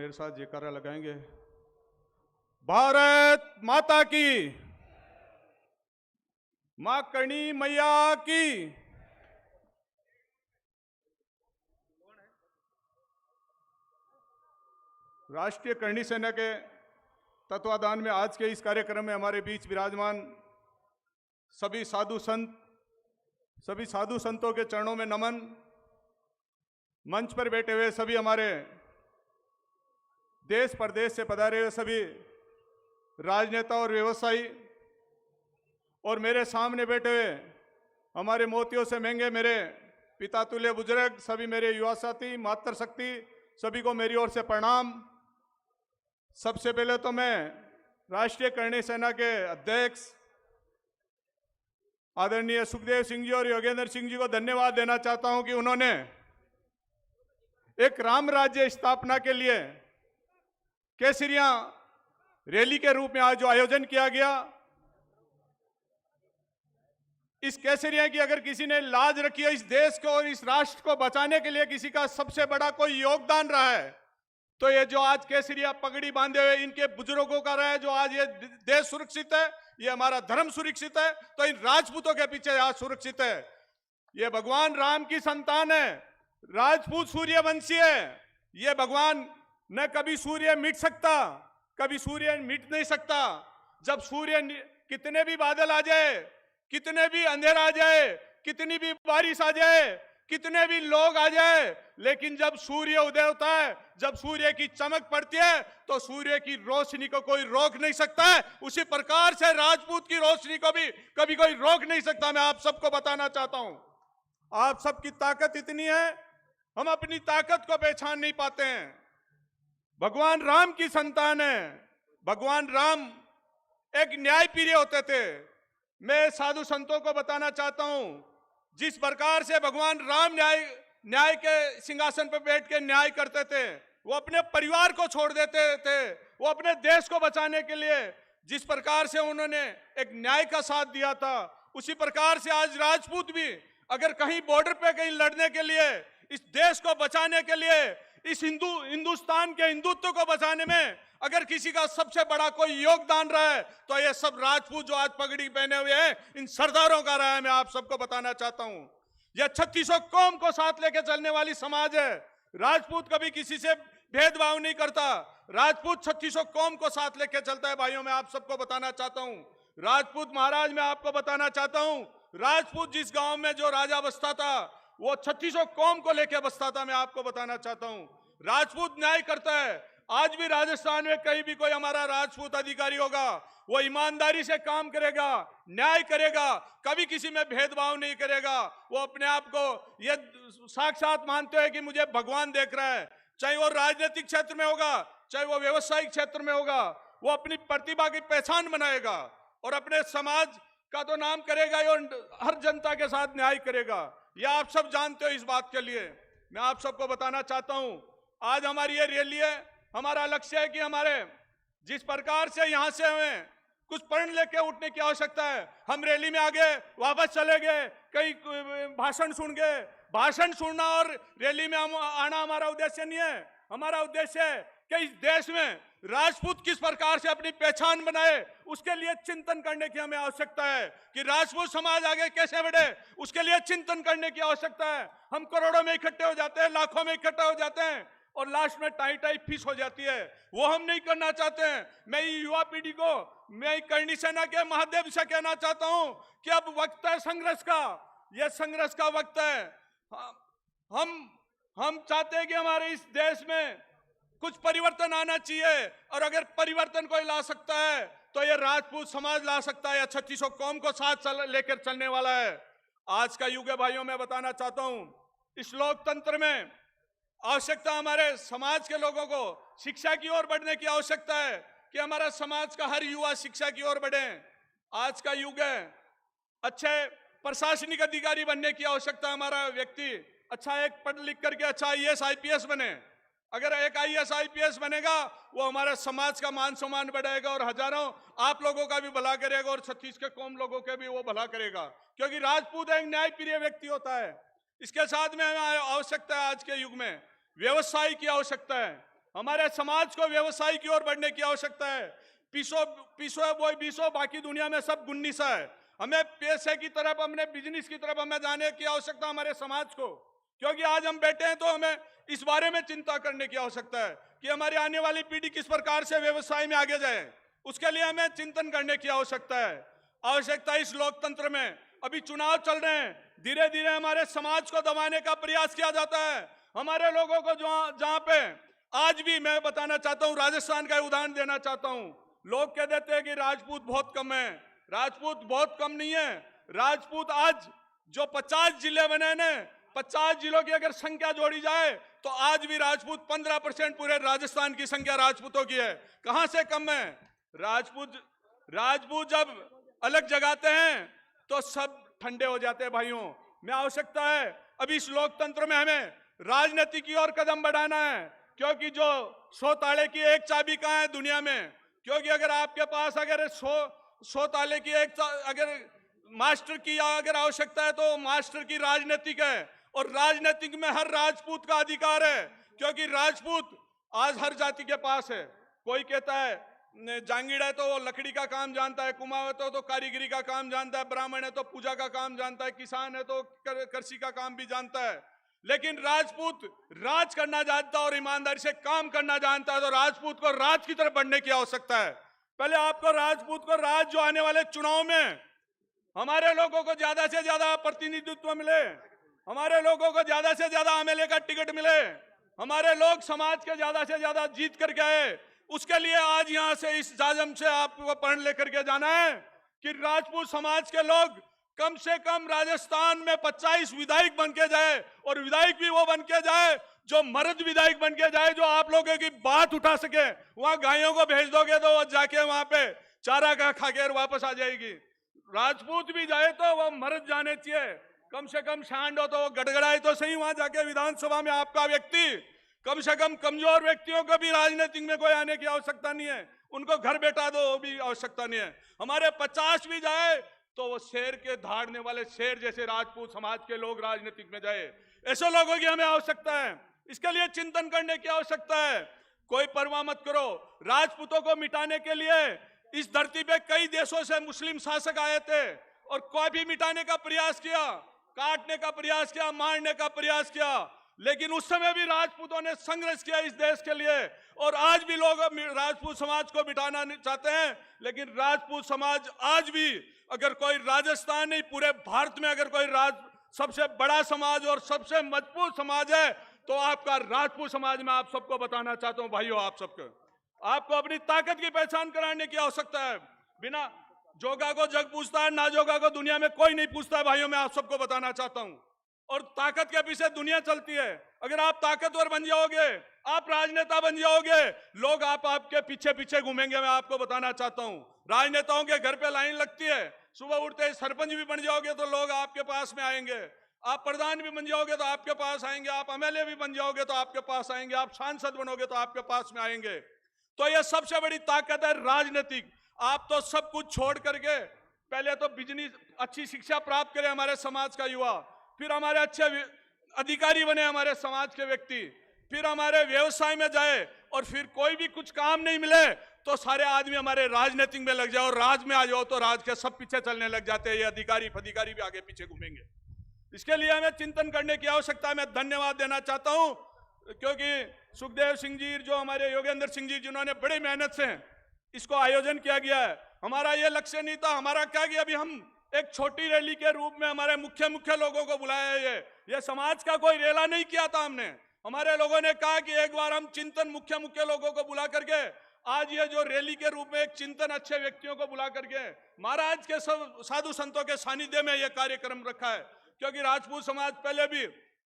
मेरे साथ जयकारा लगाएंगे। भारत माता की, मां करणी मैया की। राष्ट्रीय करणी सेना के तत्वाधान में आज के इस कार्यक्रम में हमारे बीच विराजमान सभी साधु संतों के चरणों में नमन। मंच पर बैठे हुए सभी हमारे देश प्रदेश से पधारे हुए सभी राजनेता और व्यवसायी, और मेरे सामने बैठे हुए हमारे मोतियों से महंगे मेरे पिता तुल्य बुजुर्ग, सभी मेरे युवा साथी, मातृशक्ति, सभी को मेरी ओर से प्रणाम। सबसे पहले तो मैं राष्ट्रीय करणी सेना के अध्यक्ष आदरणीय सुखदेव सिंह जी और योगेंद्र सिंह जी को धन्यवाद देना चाहता हूं कि उन्होंने एक राम राज्य स्थापना के लिए केसरिया रैली के रूप में आज जो आयोजन किया गया, इस केसरिया की अगर किसी ने लाज रखी है, इस देश को और इस राष्ट्र को बचाने के लिए किसी का सबसे बड़ा कोई योगदान रहा है, तो ये जो आज केसरिया पगड़ी बांधे हुए इनके बुजुर्गों का रहा है। जो आज ये देश सुरक्षित है, ये हमारा धर्म सुरक्षित है, तो इन राजपूतों के पीछे आज सुरक्षित है। ये भगवान राम की संतान है, राजपूत सूर्यवंशी है। ये भगवान न कभी सूर्य मिट सकता, कभी सूर्य मिट नहीं सकता। जब सूर्य कितने भी बादल आ जाए, कितने भी अंधेरा आ जाए, कितनी भी बारिश आ जाए, कितने भी लोग आ जाए, लेकिन जब सूर्य उदय होता है, जब सूर्य की चमक पड़ती है, तो सूर्य की रोशनी को कोई रोक नहीं सकता है। उसी प्रकार से राजपूत की रोशनी को भी कभी कोई रोक नहीं सकता। मैं आप सबको बताना चाहता हूं, आप सबकी ताकत इतनी है, हम अपनी ताकत को पहचान नहीं पाते हैं। भगवान राम की संतान है। भगवान राम एक न्यायप्रिय होते थे। मैं साधु संतों को बताना चाहता हूं, जिस प्रकार से भगवान राम न्याय के सिंहासन पर बैठ के न्याय करते थे, वो अपने परिवार को छोड़ देते थे, वो अपने देश को बचाने के लिए जिस प्रकार से उन्होंने एक न्याय का साथ दिया था, उसी प्रकार से आज राजपूत भी अगर कहीं बॉर्डर पे कहीं लड़ने के लिए, इस देश को बचाने के लिए, इस हिंदुस्तान के हिंदुत्व को बचाने में अगर किसी का सबसे बड़ा कोई योगदान रहा है, तो ये सब राजपूत जो आज पगड़ी पहने हुए हैं, इन सरदारों का रहा है। मैं आप सबको बताना चाहता हूं, यह 3600 कौम को साथ लेकर चलने वाली समाज है। राजपूत कभी किसी से भेदभाव नहीं करता। राजपूत 3600 कौम को साथ लेकर चलता है। भाइयों, मैं आप सबको बताना चाहता हूं, राजपूत महाराज, मैं आपको बताना चाहता हूं, राजपूत जिस गांव में जो राजा बसता था, वो 3600 कौम को लेकर बसता था। मैं आपको बताना चाहता हूं, राजपूत न्याय करता है। आज भी राजस्थान में कहीं भी कोई हमारा राजपूत अधिकारी होगा, वो ईमानदारी से काम करेगा, न्याय करेगा, कभी किसी में भेदभाव नहीं करेगा। वो अपने आप को ये साक्षात मानते हैं कि मुझे भगवान देख रहा है। चाहे वो राजनीतिक क्षेत्र में होगा, चाहे वो व्यवसायिक क्षेत्र में होगा, वो अपनी प्रतिभा की पहचान बनाएगा और अपने समाज का तो नाम करेगा और हर जनता के साथ न्याय करेगा। यह आप सब जानते हो। इस बात के लिए मैं आप सबको बताना चाहता हूं, आज हमारी ये रैली है, हमारा लक्ष्य है कि हमारे जिस प्रकार से यहां से हमें कुछ पढ़ लेके उठने की आवश्यकता है, हम रैली में आगे वापस चले गए, कई भाषण सुन गए। भाषण सुनना और रैली में आना हमारा उद्देश्य नहीं है। हमारा उद्देश्य है कि इस देश में राजपूत किस प्रकार से अपनी पहचान बनाए, उसके लिए चिंतन करने की हमें आवश्यकता है कि राजपूत समाज आगे कैसे बढ़े, उसके लिए चिंतन करने की आवश्यकता है। हम करोड़ों में इकट्ठे हो जाते हैं, लाखों में इकट्ठे हो जाते हैं और लास्ट में टाई फीस हो जाती है। वो हम नहीं करना चाहते हैं। मैं युवा पीढ़ी को, मैं करणी सेना के महादेव से कहना चाहता हूं कि अब वक्त है संघर्ष का, यह संघर्ष का वक्त है। हम चाहते हैं कि हमारे इस देश में कुछ परिवर्तन आना चाहिए, और अगर परिवर्तन कोई ला सकता है तो ये राजपूत समाज ला सकता है, या 3600 कौम को साथ लेकर चलने वाला है। आज का युग है भाइयों, मैं बताना चाहता हूं, इस लोकतंत्र में आवश्यकता हमारे समाज के लोगों को शिक्षा की ओर बढ़ने की आवश्यकता है कि हमारा समाज का हर युवा शिक्षा की ओर बढ़े। आज का युग है, अच्छे प्रशासनिक अधिकारी बनने की आवश्यकता है। हमारा व्यक्ति अच्छा एक पढ़ लिख करके अच्छा IAS IPS बने। अगर एक IAS IPS बनेगा, वो हमारे समाज का मान सम्मान बढ़ाएगा और हजारों आप लोगों का भी भला करेगा और 36 के कौम लोगों के भी वो भला करेगा, क्योंकि राजपूत एक न्यायप्रिय व्यक्ति होता है। इसके साथ में हमें आवश्यकता है, आज के युग में व्यवसाय की आवश्यकता है। हमारे समाज को व्यवसाय की ओर बढ़ने की आवश्यकता है। पीसो पीसो है वो बीसो, बाकी दुनिया में सब गुन्नीसा है। हमें पैसे की तरफ, हमने बिजनेस की तरफ हमें जाने की आवश्यकता हमारे समाज को, क्योंकि आज हम बैठे हैं तो हमें इस बारे में चिंता करने की आवश्यकता है कि हमारी आने वाली पीढ़ी किस प्रकार से व्यवसाय में आगे जाए। उसके लिए हमें चिंतन करने की आवश्यकता है। आवश्यकता इस लोकतंत्र में, अभी चुनाव चल रहे हैं, धीरे धीरे हमारे समाज को दबाने का प्रयास किया जाता है। हमारे लोगों को जहां पे आज भी, मैं बताना चाहता हूं, राजस्थान का उदाहरण देना चाहता हूं। लोग कह देते हैं कि राजपूत बहुत कम है। राजपूत बहुत कम नहीं है। राजपूत आज जो 50 जिले बने ने, 50 जिलों की अगर संख्या जोड़ी जाए तो आज भी राजपूत 15% पूरे राजस्थान की संख्या राजपूतों की है। कहां से कम है? राजपूत जब अलग जगाते हैं तो सब ठंडे हो जाते हैं भाइयों। में आवश्यकता है अभी इस लोकतंत्र में हमें राजनीति की ओर कदम बढ़ाना है, क्योंकि जो 100 ताले की एक चाबी कहां है दुनिया में? क्योंकि अगर आपके पास अगर 100 ताले की अगर मास्टर की अगर आवश्यकता है तो मास्टर की राजनीतिक है, और राजनीतिक में हर राजपूत का अधिकार है, क्योंकि राजपूत आज हर जाति के पास है। कोई कहता है जांगीड़ है तो वो लकड़ी का काम जानता है, कुमाऊं है तो कारीगरी का काम जानता है, ब्राह्मण है तो पूजा का काम जानता है, किसान है तो कृषि का काम भी जानता है। लेकिन राजपूत राज करना जानता और ईमानदारी से काम करना जानता है, तो राजपूत को राज की तरफ बढ़ने की आवश्यकता है। पहले आपको राजपूत को राज, जो आने वाले चुनाव में हमारे लोगों को ज्यादा से ज्यादा प्रतिनिधित्व मिले, हमारे लोगों को ज्यादा से ज्यादा एमएलए का टिकट मिले, हमारे लोग समाज के ज्यादा से ज्यादा जीत करके आए। उसके लिए आज यहां से इस जाजम से आपको पढ़ लेकर के जाना है कि राजपूत समाज के लोग कम से कम राजस्थान में 25 विधायक बन के जाए, और विधायक भी वो बन के जाए जो मर्द विधायक बन के जाए, जो आप लोगों की बात उठा सके। वहां गायों को भेज दोगे तो वो जाके वहां पे चारा का खाकर वापस आ जाएगी। राजपूत भी जाए तो वो मर्द जाने चाहिए, कम से कम शांड हो तो वो गड़गड़ाए तो सही वहां जाके विधानसभा में। आपका व्यक्ति, कम से कम कमजोर व्यक्तियों को भी राजनीति में कोई आने की आवश्यकता नहीं है, उनको घर बैठा दो, वो भी आवश्यकता नहीं है। हमारे 50 भी जाए तो वो शेर के धाड़ने वाले शेर जैसे राजपूत समाज के लोग राजनीतिक में जाए। ऐसे लोगों की हमें आवश्यकता है। इसके लिए चिंतन करने की आवश्यकता है। कोई परवाह मत करो, राजपूतों को मिटाने के लिए इस धरती पे कई देशों से मुस्लिम शासक आए थे, और कोई भी मिटाने का प्रयास किया, काटने का प्रयास किया, मारने का प्रयास किया, लेकिन उस समय भी राजपूतों ने संघर्ष किया इस देश के लिए। और आज भी लोग राजपूत समाज को मिटाना चाहते हैं, लेकिन राजपूत समाज आज भी, अगर कोई राजस्थान नहीं पूरे भारत में अगर कोई सबसे बड़ा समाज और सबसे मजबूत समाज है तो आपका राजपूत समाज में। आप सबको बताना चाहता हूं भाइयों, आप सबको, आपको अपनी ताकत की पहचान कराने की आवश्यकता है। बिना जोगा को जग पूछता है, ना जोगा को दुनिया में कोई नहीं पूछता है भाइयों, मैं आप सबको बताना चाहता हूं। और ताकत के पीछे दुनिया चलती है। अगर आप ताकतवर बन जाओगे, आप राजनेता बन जाओगे, लोग आपके पीछे पीछे घूमेंगे। मैं आपको बताना चाहता हूं, राजनेताओं के घर पे लाइन लगती है, सुबह उठते ही सरपंच भी बन जाओगे तो लोग आपके पास में आएंगे, आप प्रधान भी बन जाओगे तो आपके पास आएंगे, आप एमएलए भी बन जाओगे तो आपके पास आएंगे, आप सांसद बनोगे तो आपके पास में आएंगे। तो यह सबसे बड़ी ताकत है राजनीतिक। आप तो सब कुछ छोड़ करके पहले तो बिजनेस, अच्छी शिक्षा प्राप्त करें हमारे समाज का युवा, फिर हमारे अच्छे अधिकारी बने हमारे समाज के व्यक्ति, फिर हमारे व्यवसाय में जाए, और फिर कोई भी कुछ काम नहीं मिले तो सारे आदमी हमारे राजनीतिक में लग जाओ, और राज में आ जाओ तो राज के सब पीछे चलने लग जाते हैं। ये अधिकारी फधिकारी भी आगे पीछे घूमेंगे। इसके लिए हमें चिंतन करने की आवश्यकता है। मैं धन्यवाद देना चाहता हूं, क्योंकि सुखदेव सिंह जी, जो हमारे योगेंद्र सिंह जी, जिन्होंने बड़ी मेहनत से इसको आयोजन किया गया है। हमारा ये लक्ष्य नहीं था। हमारा क्या कि अभी हम एक छोटी रैली के रूप में हमारे मुख्य लोगों को बुलाया है। ये समाज का कोई रेला नहीं किया था हमने। हमारे लोगों ने कहा कि एक बार हम चिंतन मुख्य लोगों को बुला करके, आज ये जो रैली के रूप में एक चिंतन अच्छे व्यक्तियों को बुला करके महाराज के सब साधु संतों के सानिध्य में यह कार्यक्रम रखा है। क्योंकि राजपूत समाज पहले भी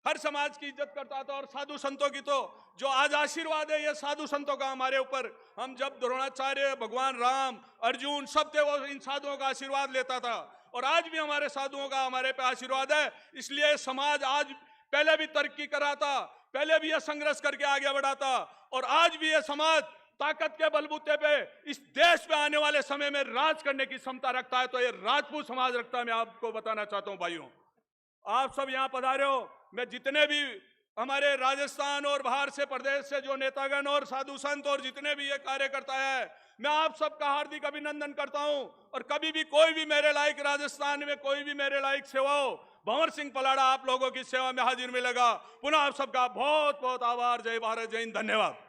हर समाज की इज्जत करता था, और साधु संतों की तो जो आज आशीर्वाद है ये साधु संतों का हमारे ऊपर, हम जब द्रोणाचार्य, भगवान राम, अर्जुन सब थे, वो इन साधुओं का आशीर्वाद लेता था, और आज भी हमारे साधुओं का हमारे पे आशीर्वाद है। इसलिए समाज आज पहले भी तरक्की कर रहा था, पहले भी यह संघर्ष करके आगे बढ़ा था, और आज भी यह समाज ताकत के बलबूते पे इस देश पे आने वाले समय में राज करने की क्षमता रखता है, तो ये राजपूत समाज रखता है। मैं आपको बताना चाहता हूं भाइयों, आप सब यहां पधारे हो। मैं जितने भी हमारे राजस्थान और बाहर से प्रदेश से जो नेतागण और साधु संत और जितने भी ये कार्यकर्ता है, मैं आप सबका हार्दिक अभिनंदन करता हूं। और कभी भी कोई भी मेरे लायक राजस्थान में कोई भी मेरे लायक सेवा हो, भंवर सिंह पलाड़ा आप लोगों की सेवा में हाजिर मिलेगा। पुनः आप सबका बहुत बहुत आभार। जय भारत, जय हिंद, धन्यवाद।